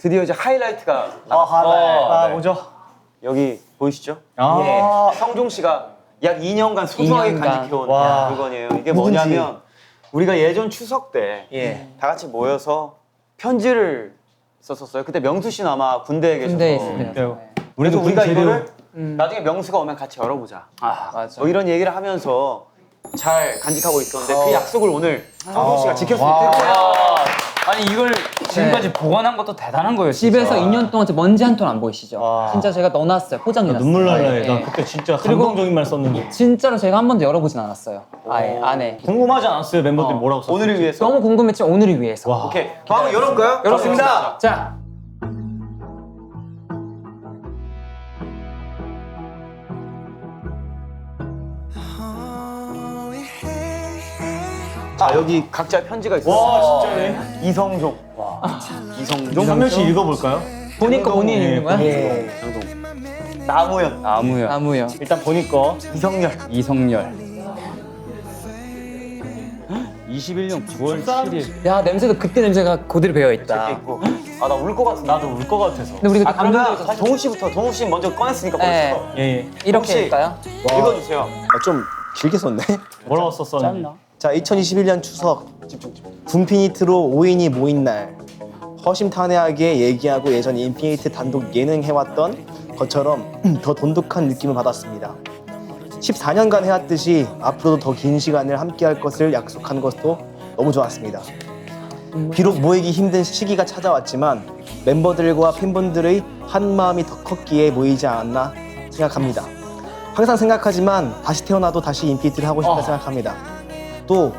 드디어 이제 하이라이트가 나왔습니다. 뭐죠? 여기 보이시죠? 아. 예. 성종 씨가 약 2년간 소중하게 2년간. 간직해온 와. 물건이에요. 이게 누군지. 뭐냐면 우리가 예전 추석 때 다 같이 모여서 편지를 썼었어요. 그때 명수 씨는 아마 군대에 계셔서. 군대에 있을 때요. 그래서 우리가 재료. 이거를 나중에 명수가 오면 같이 열어보자. 맞아. 뭐 이런 얘기를 하면서 잘 간직하고 있었는데 그 약속을 오늘 성종 씨가 지켰으니까 아니 이걸 지금까지 보관한 것도 대단한 거예요. 집에서 2년 동안 먼지 한 톤 안 보이시죠? 와. 진짜 제가 넣어놨어요. 포장해놨어요. 눈물 날라 아예. 해. 나 그때 진짜 감동적인 말 썼는데. 진짜로 제가 한 번도 열어보진 않았어요. 아예 안에. 궁금하지 않았어요 멤버들이 뭐라고 썼을지. 오늘을 위해서. 너무 궁금했지만 오늘을 위해서. 와. 오케이. 그럼 한번 열어볼까요? 열었습니다. 자, 자 여기 각자 편지가 있어요. 와 진짜네. 이성종. 이성종. 한 명씩 읽어볼까요? 본인 거 본인이 읽는 거야? 나무현. 나무요. 나무요. 일단 본인 거. 이성열. 이성열. 21년 9월 7일. 야, 냄새도 그때 냄새가 그대로 배어있다. 있고. 아 나 울 것 같은데. 나도 울 것 같아서. 근데 우리 그때 아 그러면 감동적이었어. 동우 씨부터. 동우 씨 먼저 꺼냈으니까 네. 벌써. 예. 이렇게 혹시- 할까요? 읽어주세요. 좀 길게 썼네. 뭐라고 썼었는지. 자, 2021년 추석 군피니트로 5인이 모인 날 허심탄회하게 얘기하고 예전 인피니트 단독 예능 해왔던 것처럼 더 돈독한 느낌을 받았습니다. 14년간 해왔듯이 앞으로도 더 긴 시간을 함께할 것을 약속한 것도 너무 좋았습니다. 비록 모이기 힘든 시기가 찾아왔지만 멤버들과 팬분들의 한 마음이 더 컸기에 모이지 않았나 생각합니다. 항상 생각하지만 다시 태어나도 다시 인피니트를 하고 싶다 생각합니다. 또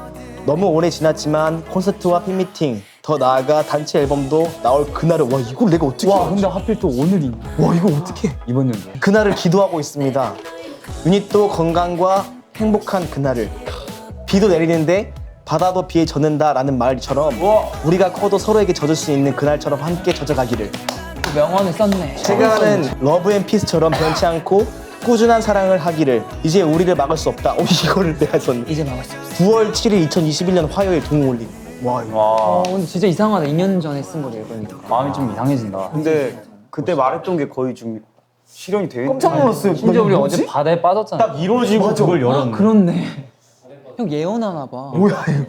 너무 오래 지났지만 콘서트와 팬미팅 더 나아가 단체 앨범도 나올 그날을 와 이걸 내가 어떻게 와, 근데 하필 또 오늘이. 와 이걸 어떻게 이번 연도. 그날을 기도하고 있습니다. 유닛도 건강과 행복한 그날을. 비도 내리는데 바다도 비에 젖는다라는 말처럼 우리가 커도 서로에게 젖을 수 있는 그날처럼 함께 젖어가기를. 명언을 썼네. 제가 하는 러브 앤 피스처럼 변치 않고 꾸준한 사랑을 하기를. 이제 우리를 막을 수 없다. 이거를 내가 썼네. 이제 막을 수 없어. 9월 7일 2021년 화요일 동우 올림. 와 이거. 근데 진짜 이상하다. 2년 전에 쓴 걸 읽으니까. 마음이 좀 이상해진다. 근데 그때 말했던 게 거의 좀 실현이 돼 있는. 깜짝 놀랐어요. 심지어 우리 어제 바다에 빠졌잖아. 딱 이루어지고 그걸 열었네. 그렇네. 형 예언하나 봐.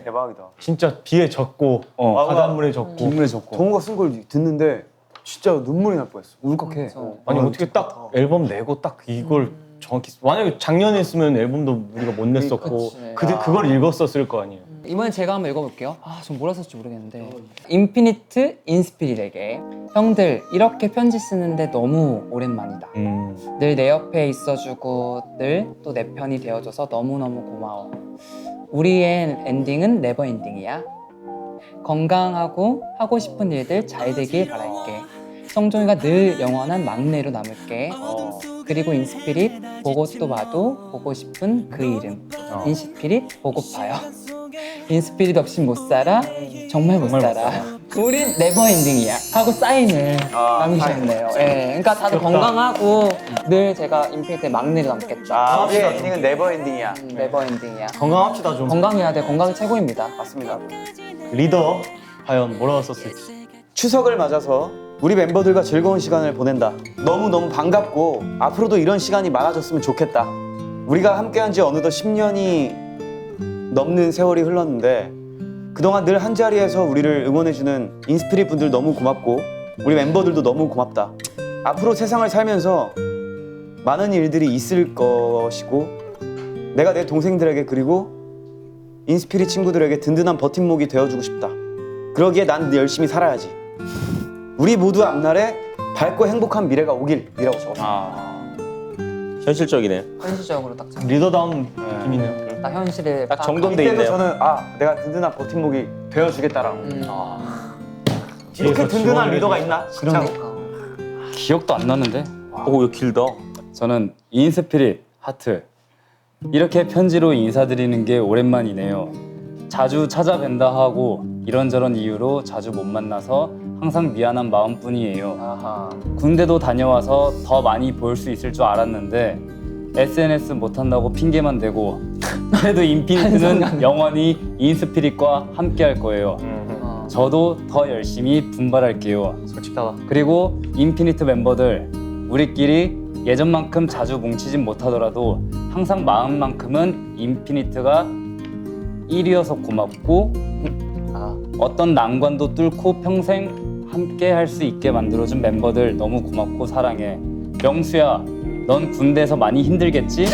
대박이다. 진짜 비에 젖고 바닷물에 젖고. 눈물에 젖고. 동우가 쓴 걸 듣는데 진짜 눈물이 날 뻔했어. 울컥해. 아니 어떻게 딱 앨범 내고 딱 이걸 정확히 만약에 작년에 했으면 앨범도 우리가 못 냈었고 그치. 그걸 읽었었을 거 아니에요. 이번엔 제가 한번 읽어볼게요. 전 뭐라 썼지 모르겠는데. 인피니트 인스피릿에게. 형들, 이렇게 편지 쓰는데 너무 오랜만이다. 늘 내 옆에 있어주고 늘 또 내 편이 되어줘서 너무너무 고마워. 우리의 엔딩은 네버 엔딩이야. 건강하고 하고 싶은 일들 잘 되길 바랄게. 성종이가 늘 영원한 막내로 남을게. 그리고 인스피릿 보고 또 봐도 보고 싶은 그 이름. 인스피릿 보고파요. 인스피릿 없이 못 살아. 정말 못 살아. 우린 네버 엔딩이야 하고 사인을 남기셨네요. 예, 그러니까 다들 건강하고 늘 제가 인피니트의 막내로 남겠죠. 우리의 엔딩은 네버 엔딩이야. 네버 엔딩이야. 건강합시다 좀. 건강해야 돼. 건강이 최고입니다. 맞습니다. 리더 과연 뭐라고 썼을지. 추석을 맞아서 우리 멤버들과 즐거운 시간을 보낸다. 너무너무 반갑고 앞으로도 이런 시간이 많아졌으면 좋겠다. 우리가 함께한 지 어느덧 10년이 넘는 세월이 흘렀는데 그동안 늘 한자리에서 우리를 응원해주는 인스피릿 분들 너무 고맙고 우리 멤버들도 너무 고맙다. 앞으로 세상을 살면서 많은 일들이 있을 것이고 내가 내 동생들에게 그리고 인스피릿 친구들에게 든든한 버팀목이 되어주고 싶다. 그러기에 난 열심히 살아야지. 우리 모두 앞날에 밝고 행복한 미래가 오길이라고 적었습니다. 현실적이네요. 현실적으로 딱 잡. 리더다운 느낌이네요. 딱 현실에 딱 정돈돼 이때도 있네요. 저는 내가 든든한 버팀목이 되어주겠다라고. 이렇게 뒤에서 든든한 지원을 리더가 있나? 그러니까. 기억도 안 나는데. 오 이거 길다. 저는 인스피릿 하트. 이렇게 편지로 인사드리는 게 오랜만이네요. 자주 찾아뵌다 하고 이런저런 이유로 자주 못 만나서 항상 미안한 마음뿐이에요. 아하. 군대도 다녀와서 더 많이 볼 수 있을 줄 알았는데 SNS 못한다고 핑계만 대고 그래도 인피니트는 영원히 인스피릿과 함께 할 거예요. 저도 더 열심히 분발할게요. 솔직하다. 그리고 인피니트 멤버들 우리끼리 예전만큼 자주 뭉치진 못하더라도 항상 마음만큼은 인피니트가 1위여서 고맙고 어떤 난관도 뚫고 평생 함께 할 수 있게 만들어준 멤버들 너무 고맙고 사랑해. 명수야, 넌 군대에서 많이 힘들겠지?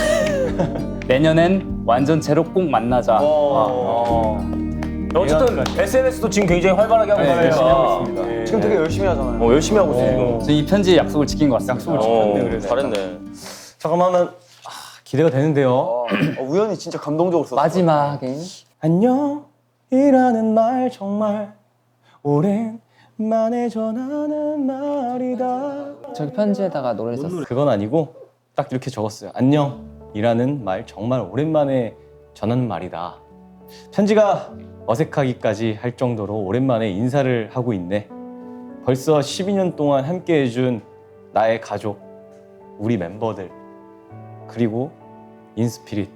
내년엔 완전체로 꼭 만나자. 어쨌든 SNS도 지금 굉장히 활발하게 하고 있어요. 열심히 하고 있습니다. 지금 되게 열심히 하잖아요. 열심히 하고 있어 지금. 저 이 편지에 약속을 지킨 것 같습니다. 약속을 지켰네 그래도. 잘했네. 잠깐만은 기대가 되는데요. 우연히 진짜 감동적으로 썼어. 마지막에 안녕이라는 말 정말 오랜만에 전하는 말이다. 저기 편지에다가 노래를 썼어요. 그건 아니고 딱 이렇게 적었어요. 안녕이라는 말 정말 오랜만에 전하는 말이다. 편지가 어색하기까지 할 정도로 오랜만에 인사를 하고 있네. 벌써 12년 동안 함께 해준 나의 가족, 우리 멤버들, 그리고 인스피릿.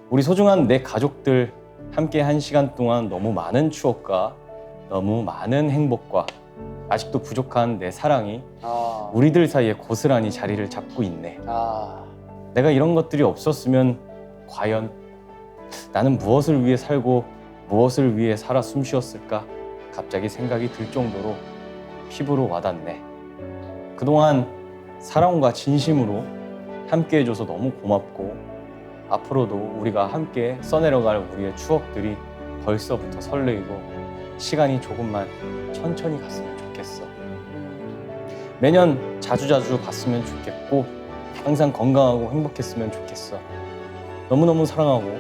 우리 소중한 내 가족들 함께 한 시간 동안 너무 많은 추억과 너무 많은 행복과 아직도 부족한 내 사랑이 우리들 사이에 고스란히 자리를 잡고 있네. 내가 이런 것들이 없었으면 과연 나는 무엇을 위해 살고 무엇을 위해 살아 숨쉬었을까? 갑자기 생각이 들 정도로 피부로 와닿네. 그동안 사랑과 진심으로 함께 해줘서 너무 고맙고 앞으로도 우리가 함께 써내려갈 우리의 추억들이 벌써부터 설레이고 시간이 조금만 천천히 갔으면 좋겠어. 매년 자주자주 봤으면 좋겠고 항상 건강하고 행복했으면 좋겠어. 너무너무 사랑하고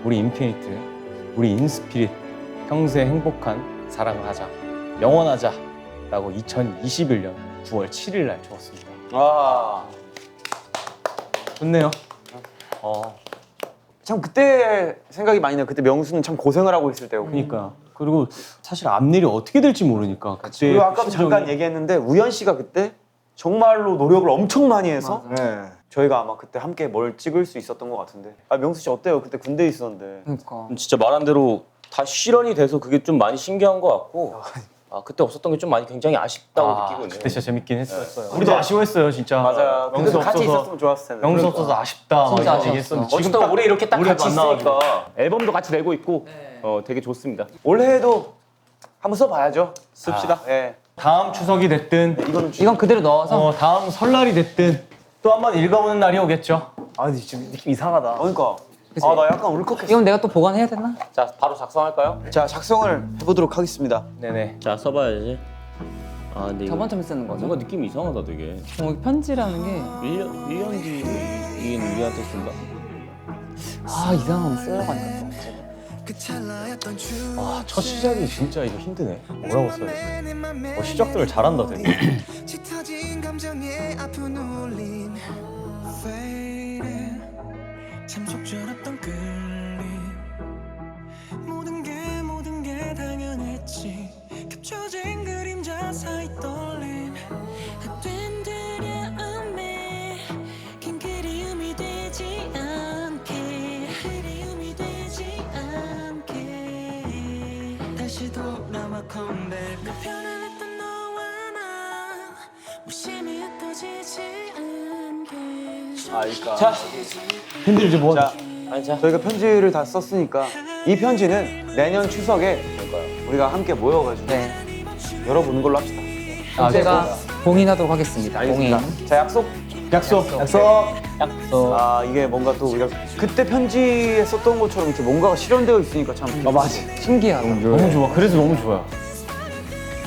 우리 인피니트, 우리 인스피릿 평생 행복한 사랑을 하자, 영원하자 라고 2021년 9월 7일 날 적었습니다. 좋네요. 참 그때 생각이 많이 나요. 그때 명수는 참 고생을 하고 있을 때고. 그러니까 그리고 사실 앞일이 어떻게 될지 모르니까 그때 그리고 아까도 심정이- 잠깐 얘기했는데 우연 씨가 그때 정말로 노력을 엄청 많이 해서 네. 저희가 아마 그때 함께 뭘 찍을 수 있었던 것 같은데. 명수 씨 어때요? 그때 군대에 있었는데. 그러니까 진짜 말한 대로 다 실현이 돼서 그게 좀 많이 신기한 것 같고 그때 없었던 게 좀 많이 굉장히 아쉽다고 느끼고 있네요. 그때 진짜 재밌긴 했었어요. 우리도 아쉬워했어요 진짜. 맞아요. 명수 그때도 같이 없어서 있었으면 좋았을 텐데. 명수 없어서 아쉽다. 막 진짜 이렇게 아쉬웠어. 얘기했었는데 어쨌든 올해 이렇게 딱 올해 같이 만나가지고. 있으니까 앨범도 같이 내고 있고 되게 좋습니다. 올해에도 한번 써봐야죠. 씁시다. 예. 다음 추석이 됐든 이건 그대로 넣어서 다음 설날이 됐든 또 한번 읽어보는 날이 오겠죠. 아 근데 지금 느낌 이상하다. 그러니까. 그치? 나 약간 울컥했어. 이건 내가 또 보관해야 되나? 자 바로 작성할까요? 자, 작성을 해보도록 하겠습니다. 네네. 자 써봐야지. 근데 저번쯤에 쓰는 거죠? 뭔가 느낌이 이상하다 되게. 편지라는 게 1년 뒤인 우리한테 쓴다. 이상하면 쓰려고 하니까 첫 시작이 진짜 이거 힘드네. 뭐라고 써야 돼? 시작들을 잘한다 되게. 짙어진 감정에 아픈 울림 Fading 참 속절없던 끌림 모든 게 당연했지 겹쳐진 그림자 사이 떨림 헛된 두려움에 긴 그리움이 되지 않게 다시 돌아와 컴백 불편했던 너와 나 무심히 흩어지지 않게 자, 힘들지 뭐. 자, 저희가 편지를 다 썼으니까 이 편지는 내년 추석에 우리가 함께 모여가지고 네. 열어보는 걸로 합시다. 제가 봉인하도록 하겠습니다. 봉인. 자, 약속. 이게 뭔가 또 우리가 그때 편지에 썼던 것처럼 이렇게 뭔가가 실현되어 있으니까 참. 맞아. 신기하다. 너무 좋아. 그래서 너무 좋아요.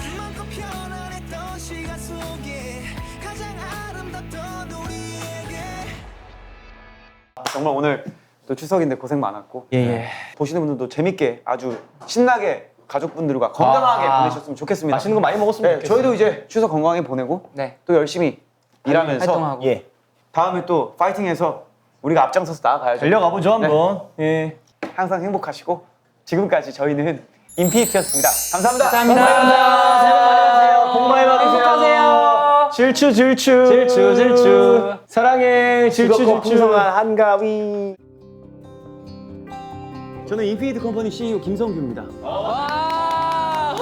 그만큼 편안했던 시간 속에 가장 아름답던 우리에게 정말 오늘 또 추석인데 고생 많았고 예. 보시는 분들도 재밌게 아주 신나게 가족분들과 건강하게 보내셨으면 좋겠습니다. 맛있는 거 많이 먹었으면 네, 좋겠어요. 저희도 이제 추석 건강하게 보내고 네. 또 열심히 일하면서 활동하고. 다음에 또 파이팅해서 우리가 앞장서서 나아가야죠. 달려가 보죠 한번. 예. 항상 행복하시고 지금까지 저희는 인피니트였습니다. 감사합니다. 복 많이 받으세요. 질추. 사랑해. 즐겁고 풍성한 한가위. 저는 인피니트 컴퍼니 CEO 김성규입니다. 와!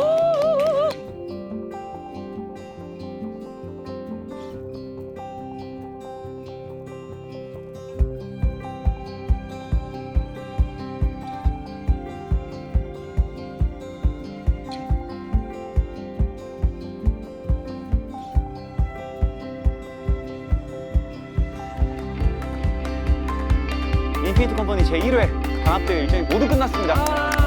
인피니트 컴퍼니 제1회 강압대회 일정이 모두 끝났습니다.